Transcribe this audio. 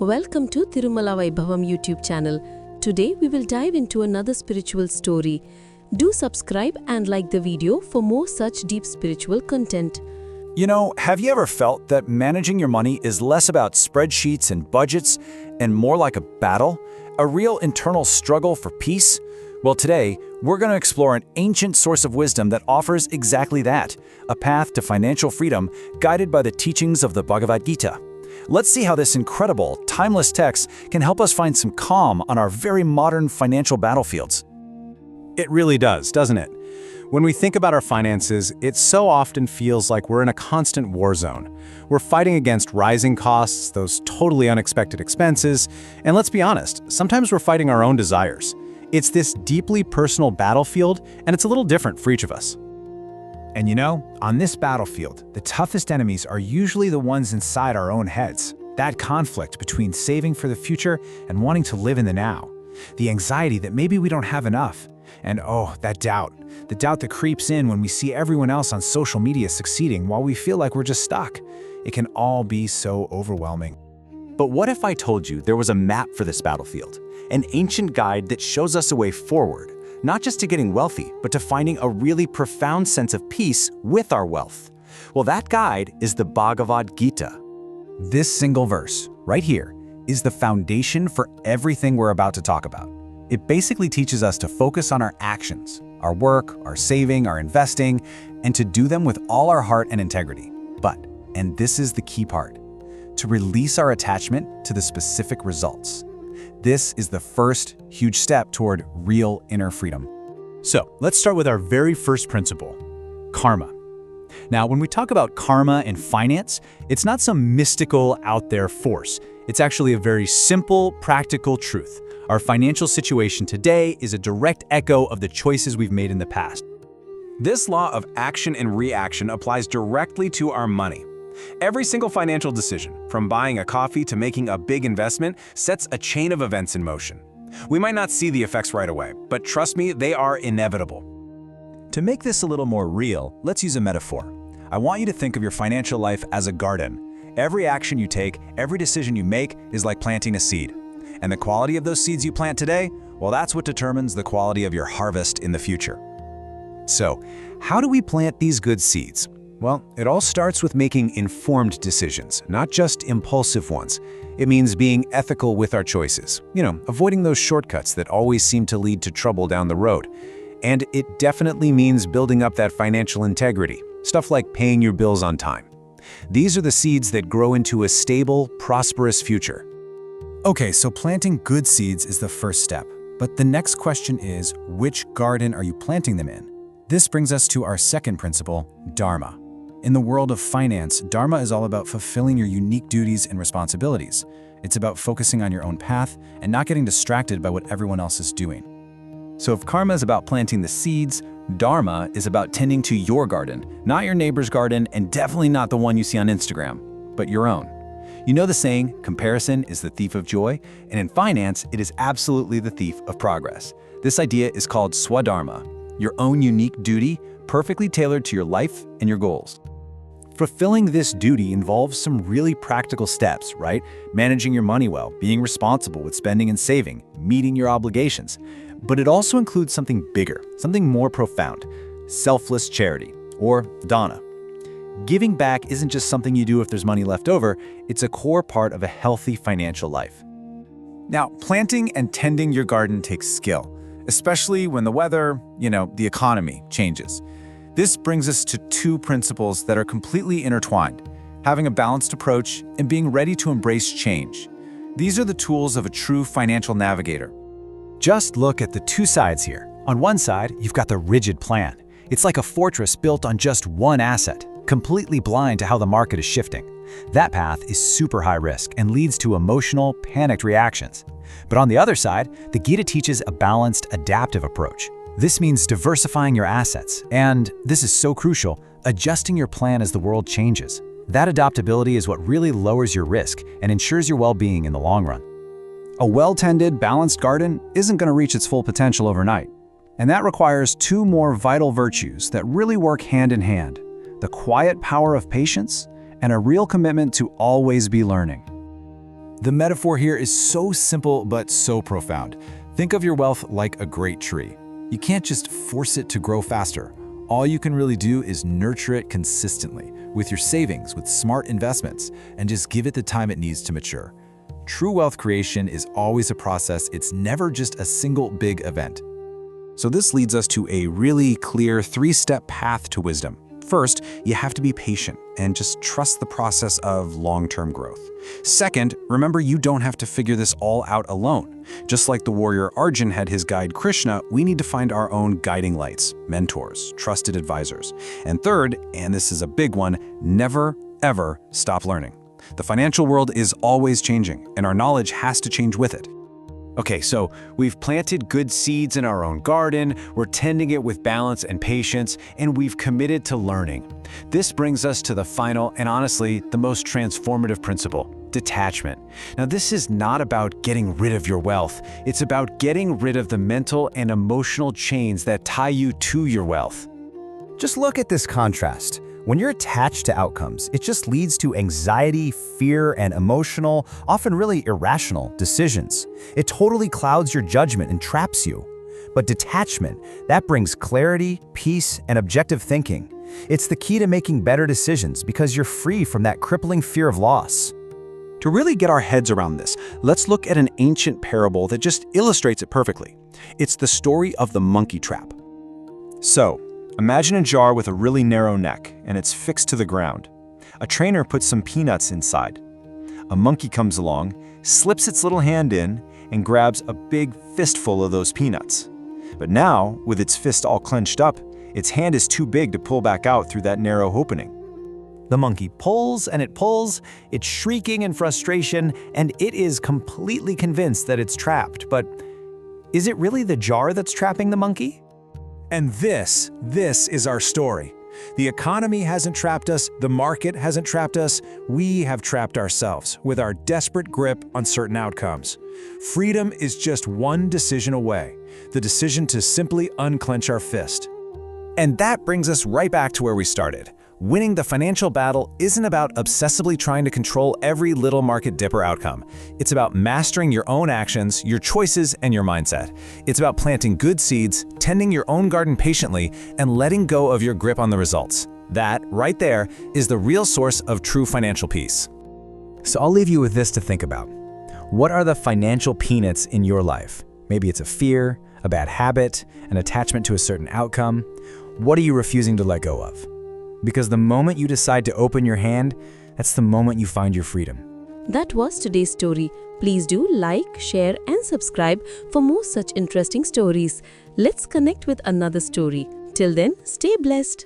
Welcome to Tirumala Vaibhavam YouTube channel. Today we will dive into another spiritual story. Do subscribe and like the video for more such deep spiritual content. You know, have you ever felt that managing your money is less about spreadsheets and budgets and more like a battle? A real internal struggle for peace? Well, today, we're going to explore an ancient source of wisdom that offers exactly that, a path to financial freedom guided by the teachings of the Bhagavad Gita. Let's see how this incredible, timeless text can help us find some calm on our very modern financial battlefields. It really does, doesn't it? When we think about our finances, it so often feels like we're in a constant war zone. We're fighting against rising costs, those totally unexpected expenses, and let's be honest, sometimes we're fighting our own desires. It's this deeply personal battlefield, and it's a little different for each of us. And you know, on this battlefield, the toughest enemies are usually the ones inside our own heads. That conflict between saving for the future and wanting to live in the now. The anxiety that maybe we don't have enough. And oh, that doubt. The doubt that creeps in when we see everyone else on social media succeeding while we feel like we're just stuck. It can all be so overwhelming. But what if I told you there was a map for this battlefield? An ancient guide that shows us a way forward, not just to getting wealthy, but to finding a really profound sense of peace with our wealth. Well, that guide is the Bhagavad Gita. This single verse, right here, is the foundation for everything we're about to talk about. It basically teaches us to focus on our actions, our work, our saving, our investing, and to do them with all our heart and integrity. But, and this is the key part, to release our attachment to the specific results. This is the first huge step toward real inner freedom. So, let's start with our very first principle, karma. Now, when we talk about karma and finance, it's not some mystical, out there force. It's actually a very simple, practical truth. Our financial situation today is a direct echo of the choices we've made in the past. This law of action and reaction applies directly to our money. Every single financial decision, from buying a coffee to making a big investment, sets a chain of events in motion. We might not see the effects right away, but trust me, they are inevitable. To make this a little more real, let's use a metaphor. I want you to think of your financial life as a garden. Every action you take, every decision you make is like planting a seed. And the quality of those seeds you plant today, well, that's what determines the quality of your harvest in the future. So, how do we plant these good seeds? Well, it all starts with making informed decisions, not just impulsive ones. It means being ethical with our choices. Avoiding those shortcuts that always seem to lead to trouble down the road. And it definitely means building up that financial integrity, stuff like paying your bills on time. These are the seeds that grow into a stable, prosperous future. Okay, so planting good seeds is the first step. But the next question is, which garden are you planting them in? This brings us to our second principle, Dharma. In the world of finance, Dharma is all about fulfilling your unique duties and responsibilities. It's about focusing on your own path and not getting distracted by what everyone else is doing. So if karma is about planting the seeds, Dharma is about tending to your garden, not your neighbor's garden, and definitely not the one you see on Instagram, but your own. You know the saying, comparison is the thief of joy, and in finance, it is absolutely the thief of progress. This idea is called swadharma, your own unique duty, perfectly tailored to your life and your goals. Fulfilling this duty involves some really practical steps, right? Managing your money well, being responsible with spending and saving, meeting your obligations. But it also includes something bigger, something more profound, selfless charity, or dana. Giving back isn't just something you do if there's money left over, it's a core part of a healthy financial life. Now, planting and tending your garden takes skill, especially when the weather, the economy changes. This brings us to two principles that are completely intertwined, having a balanced approach and being ready to embrace change. These are the tools of a true financial navigator. Just look at the two sides here. On one side, you've got the rigid plan. It's like a fortress built on just one asset, completely blind to how the market is shifting. That path is super high risk and leads to emotional, panicked reactions. But on the other side, the Gita teaches a balanced, adaptive approach. This means diversifying your assets, and this is so crucial, adjusting your plan as the world changes. That adaptability is what really lowers your risk and ensures your well-being in the long run. A well-tended, balanced garden isn't going to reach its full potential overnight. And that requires two more vital virtues that really work hand in hand: the quiet power of patience and a real commitment to always be learning. The metaphor here is so simple but so profound. Think of your wealth like a great tree. You can't just force it to grow faster. All you can really do is nurture it consistently, with your savings, with smart investments, and just give it the time it needs to mature. True wealth creation is always a process. It's never just a single big event. So this leads us to a really clear 3-step path to wisdom. First, you have to be patient and just trust the process of long-term growth. Second, remember you don't have to figure this all out alone. Just like the warrior Arjun had his guide Krishna, we need to find our own guiding lights, mentors, trusted advisors. And third, and this is a big one, never, ever stop learning. The financial world is always changing, and our knowledge has to change with it. Okay, so we've planted good seeds in our own garden, we're tending it with balance and patience, and we've committed to learning. This brings us to the final and honestly, the most transformative principle, detachment. Now, this is not about getting rid of your wealth. It's about getting rid of the mental and emotional chains that tie you to your wealth. Just look at this contrast. When you're attached to outcomes, it just leads to anxiety, fear, and emotional, often really irrational decisions. It totally clouds your judgment and traps you. But detachment, that brings clarity, peace, and objective thinking. It's the key to making better decisions because you're free from that crippling fear of loss. To really get our heads around this, let's look at an ancient parable that just illustrates it perfectly. It's the story of the monkey trap. So, imagine a jar with a really narrow neck, and it's fixed to the ground. A trainer puts some peanuts inside. A monkey comes along, slips its little hand in, and grabs a big fistful of those peanuts. But now, with its fist all clenched up, its hand is too big to pull back out through that narrow opening. The monkey pulls and it pulls, it's shrieking in frustration, and it is completely convinced that it's trapped. But is it really the jar that's trapping the monkey? And this is our story. The economy hasn't trapped us, the market hasn't trapped us, we have trapped ourselves with our desperate grip on certain outcomes. Freedom is just one decision away, the decision to simply unclench our fist. And that brings us right back to where we started. Winning the financial battle isn't about obsessively trying to control every little market dip or outcome. It's about mastering your own actions, your choices, and your mindset. It's about planting good seeds, tending your own garden patiently, and letting go of your grip on the results. That, right there, is the real source of true financial peace. So I'll leave you with this to think about. What are the financial peanuts in your life? Maybe it's a fear, a bad habit, an attachment to a certain outcome. What are you refusing to let go of? Because the moment you decide to open your hand, that's the moment you find your freedom. That was today's story. Please do like, share, and subscribe for more such interesting stories. Let's connect with another story. Till then, stay blessed.